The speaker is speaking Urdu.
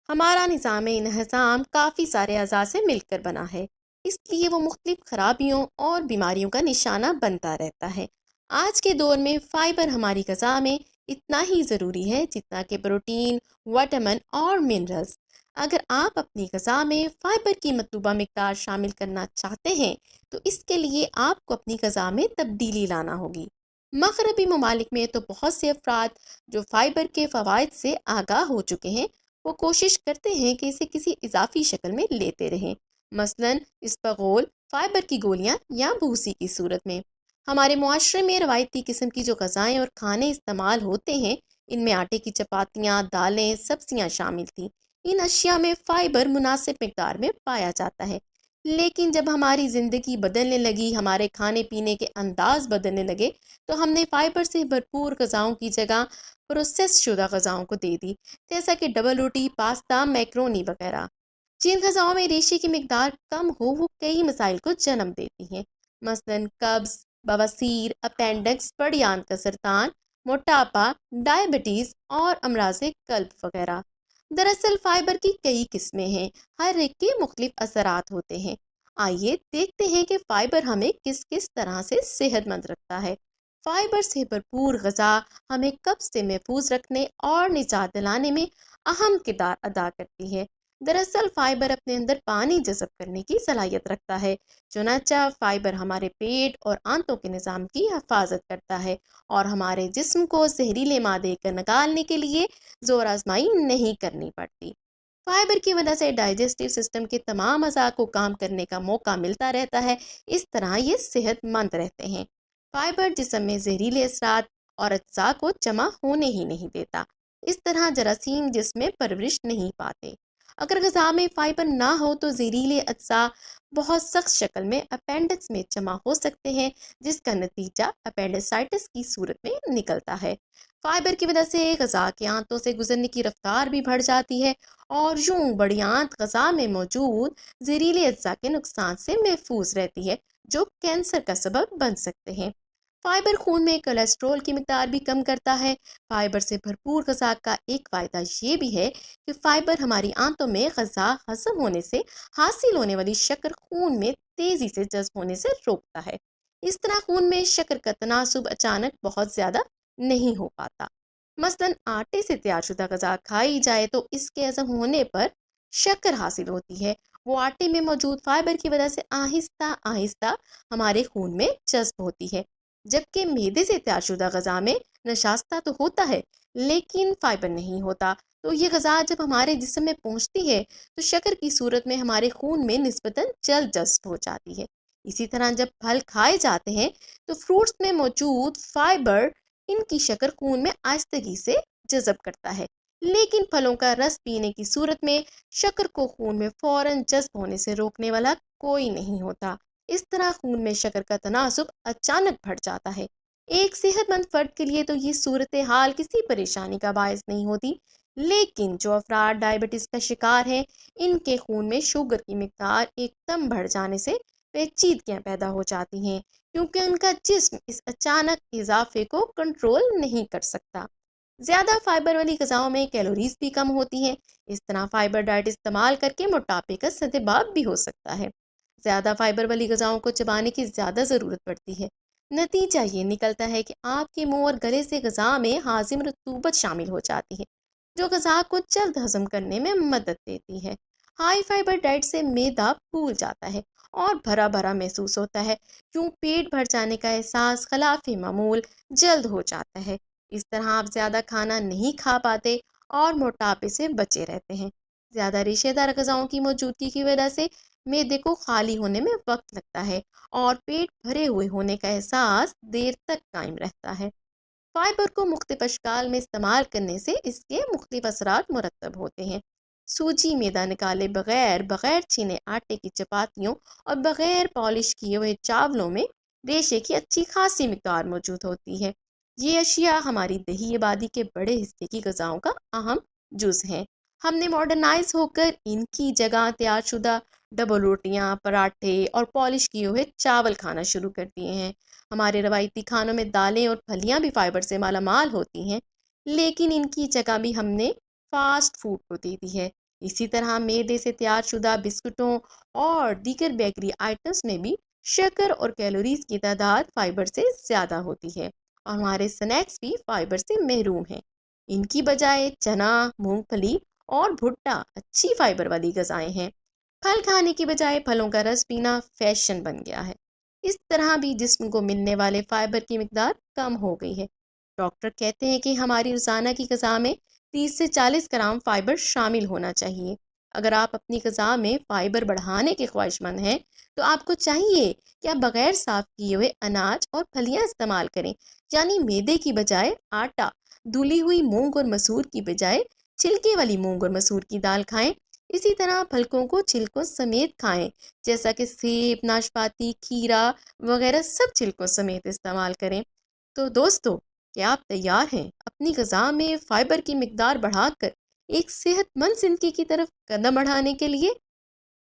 ہمارا نظام انہضام کافی سارے اعضاء سے مل کر بنا ہے، اس لیے وہ مختلف خرابیوں اور بیماریوں کا نشانہ بنتا رہتا ہے۔ آج کے دور میں فائبر ہماری غذا میں اتنا ہی ضروری ہے جتنا کہ پروٹین، وٹامن اور منرلز۔ اگر آپ اپنی غذا میں فائبر کی مطلوبہ مقدار شامل کرنا چاہتے ہیں تو اس کے لیے آپ کو اپنی غذا میں تبدیلی لانا ہوگی۔ مغربی ممالک میں تو بہت سے افراد جو فائبر کے فوائد سے آگاہ ہو چکے ہیں، وہ کوشش کرتے ہیں کہ اسے کسی اضافی شکل میں لیتے رہیں، مثلاً اسپغول، فائبر کی گولیاں یا بھوسی کی صورت میں۔ ہمارے معاشرے میں روایتی قسم کی جو غذائیں اور کھانے استعمال ہوتے ہیں، ان میں آٹے کی چپاتیاں، دالیں، سبزیاں شامل تھیں۔ ان اشیاء میں فائبر مناسب مقدار میں پایا جاتا ہے، لیکن جب ہماری زندگی بدلنے لگی، ہمارے کھانے پینے کے انداز بدلنے لگے، تو ہم نے فائبر سے بھرپور غذاؤں کی جگہ پروسیس شدہ غذاؤں کو دے دی، جیسا کہ ڈبل روٹی، پاستا، میکرونی وغیرہ۔ جن غذاؤں میں ریشے کی مقدار کم ہو وہ کئی مسائل کو جنم دیتی ہیں، مثلاً قبض، بواسیر، اپینڈکس، بڑی آنت کا سرطان، موٹاپا، ڈائبٹیز اور امراض قلب وغیرہ۔ دراصل فائبر کی کئی قسمیں ہیں، ہر ایک کے مختلف اثرات ہوتے ہیں۔ آئیے دیکھتے ہیں کہ فائبر ہمیں کس کس طرح سے صحت مند رکھتا ہے۔ فائبر سے بھرپور غذا ہمیں قبض سے محفوظ رکھنے اور نجات دلانے میں اہم کردار ادا کرتی ہے۔ دراصل فائبر اپنے اندر پانی جذب کرنے کی صلاحیت رکھتا ہے، چنانچہ فائبر ہمارے پیٹ اور آنتوں کے نظام کی حفاظت کرتا ہے اور ہمارے جسم کو زہریلے مادے کا نکالنے کے لیے زور آزمائی نہیں کرنی پڑتی۔ فائبر کی وجہ سے ڈائجسٹو سسٹم کے تمام اعضاء کو کام کرنے کا موقع ملتا رہتا ہے، اس طرح یہ صحت مند رہتے ہیں۔ فائبر جسم میں زہریلے اثرات اور اجزاء کو جمع ہونے ہی نہیں دیتا، اس طرح جراثیم جسم میں پرورش نہیں پاتے۔ اگر غذا میں فائبر نہ ہو تو زہریلے اجزاء بہت سخت شکل میں اپینڈکس میں جمع ہو سکتے ہیں، جس کا نتیجہ اپینڈیسائٹس کی صورت میں نکلتا ہے۔ فائبر کی وجہ سے غذا کے آنتوں سے گزرنے کی رفتار بھی بڑھ جاتی ہے اور یوں بڑی آنت غذا میں موجود زہریلے اجزاء کے نقصان سے محفوظ رہتی ہے، جو کینسر کا سبب بن سکتے ہیں۔ فائبر خون میں کولیسٹرول کی مقدار بھی کم کرتا ہے۔ فائبر سے بھرپور غذا کا ایک فائدہ یہ بھی ہے کہ فائبر ہماری آنتوں میں غذا ہضم ہونے سے حاصل ہونے والی شکر خون میں تیزی سے جذب ہونے سے روکتا ہے۔ اس طرح خون میں شکر کا تناسب اچانک بہت زیادہ نہیں ہو پاتا۔ مثلاً آٹے سے تیار شدہ غذا کھائی جائے تو اس کے ہضم ہونے پر شکر حاصل ہوتی ہے، وہ آٹے میں موجود فائبر کی وجہ سے آہستہ آہستہ ہمارے خون میں جذب ہوتی ہے، جبکہ معدے سے تیار شدہ غذا میں نشاستہ تو ہوتا ہے لیکن فائبر نہیں ہوتا، تو یہ غذا جب ہمارے جسم میں پہنچتی ہے تو شکر کی صورت میں ہمارے خون میں نسبتاً جلد جذب ہو جاتی ہے۔ اسی طرح جب پھل کھائے جاتے ہیں تو فروٹس میں موجود فائبر ان کی شکر خون میں آہستگی سے جذب کرتا ہے، لیکن پھلوں کا رس پینے کی صورت میں شکر کو خون میں فوراً جذب ہونے سے روکنے والا کوئی نہیں ہوتا۔ اس طرح خون میں شکر کا تناسب اچانک بڑھ جاتا ہے۔ ایک صحت مند فرد کے لیے تو یہ صورتحال کسی پریشانی کا باعث نہیں ہوتی، لیکن جو افراد ڈائبٹیز کا شکار ہیں، ان کے خون میں شوگر کی مقدار ایک دم بڑھ جانے سے پیچیدگیاں پیدا ہو جاتی ہیں، کیونکہ ان کا جسم اس اچانک اضافے کو کنٹرول نہیں کر سکتا۔ زیادہ فائبر والی غذاؤں میں کیلوریز بھی کم ہوتی ہیں، اس طرح فائبر ڈائٹ استعمال کر کے موٹاپے کا سبب بھی ہو سکتا ہے۔ زیادہ فائبر والی غذاؤں کو چبانے کی زیادہ ضرورت پڑتی ہے، نتیجہ یہ نکلتا ہے کہ آپ کے منہ اور گلے سے غذا میں ہاضم رطوبت شامل ہو جاتی ہے، جو غذا کو جلد ہضم کرنے میں مدد دیتی ہے۔ ہائی فائبر ڈائٹ سے معدہ پھول جاتا ہے اور بھرا بھرا محسوس ہوتا ہے، کیوں پیٹ بھر جانے کا احساس خلاف معمول جلد ہو جاتا ہے۔ اس طرح آپ زیادہ کھانا نہیں کھا پاتے اور موٹاپے سے بچے رہتے ہیں۔ زیادہ ریشے دار غذاؤں کی موجودگی کی وجہ سے معدے کو خالی ہونے میں وقت لگتا ہے اور پیٹ بھرے ہوئے ہونے کا احساس دیر تک قائم رہتا ہے۔ فائبر کو مختلف اشکال میں استعمال کرنے سے اس کے مختلف اثرات مرتب ہوتے ہیں۔ سوجی میدہ نکالے بغیر چھینے آٹے کی چپاتیوں اور بغیر پالش کیے ہوئے چاولوں میں ریشے کی اچھی خاصی مقدار موجود ہوتی ہے۔ یہ اشیاء ہماری دیہی آبادی کے بڑے حصے کی غذاؤں کا اہم جز ہیں۔ ہم نے ماڈرنائز ہو کر ان کی جگہ تیار شدہ ڈبل روٹیاں، پراٹھے اور پالش کیے ہوئے چاول کھانا شروع کر دیے ہیں۔ ہمارے روایتی کھانوں میں دالیں اور پھلیاں بھی فائبر سے مالا مال ہوتی ہیں، لیکن ان کی جگہ بھی ہم نے فاسٹ فوڈ کو دے دی ہے۔ اسی طرح میدے سے تیار شدہ بسکٹوں اور دیگر بیکری آئٹمس میں بھی شکر اور کیلوریز کی تعداد فائبر سے زیادہ ہوتی ہے، اور ہمارے سنیکس بھی فائبر سے محروم ہیں۔ ان کی بجائے چنا، مونگ پھلی اور بھٹا اچھی فائبر والی غذائیں ہیں۔ پھل کھانے کی بجائے پھلوں کا رس پینا فیشن بن گیا ہے۔ اس طرح بھی جسم کو ملنے والے فائبر کی مقدار کم ہو گئی ہے۔ ڈاکٹر کہتے ہیں کہ ہماری روزانہ کی غذا میں 30 سے 40 گرام فائبر شامل ہونا چاہیے۔ اگر آپ اپنی غذا میں فائبر بڑھانے کے خواہش مند ہیں تو آپ کو چاہیے کہ آپ بغیر صاف کیے ہوئے اناج اور پھلیاں استعمال کریں، یعنی میدے کی بجائے آٹا، دھلی ہوئی مونگ اور مسور کی بجائے چھلکے والی مونگ اور مسور کی دال کھائیں۔ اسی طرح پھلکوں کو چھلکوں سمیت کھائیں، جیسا کہ سیب، ناشپاتی، کھیرا وغیرہ سب چھلکوں سمیت استعمال کریں۔ تو دوستو، کیا آپ تیار ہیں اپنی غذا میں فائبر کی مقدار بڑھا کر ایک صحت مند زندگی کی طرف قدم بڑھانے کے لیے؟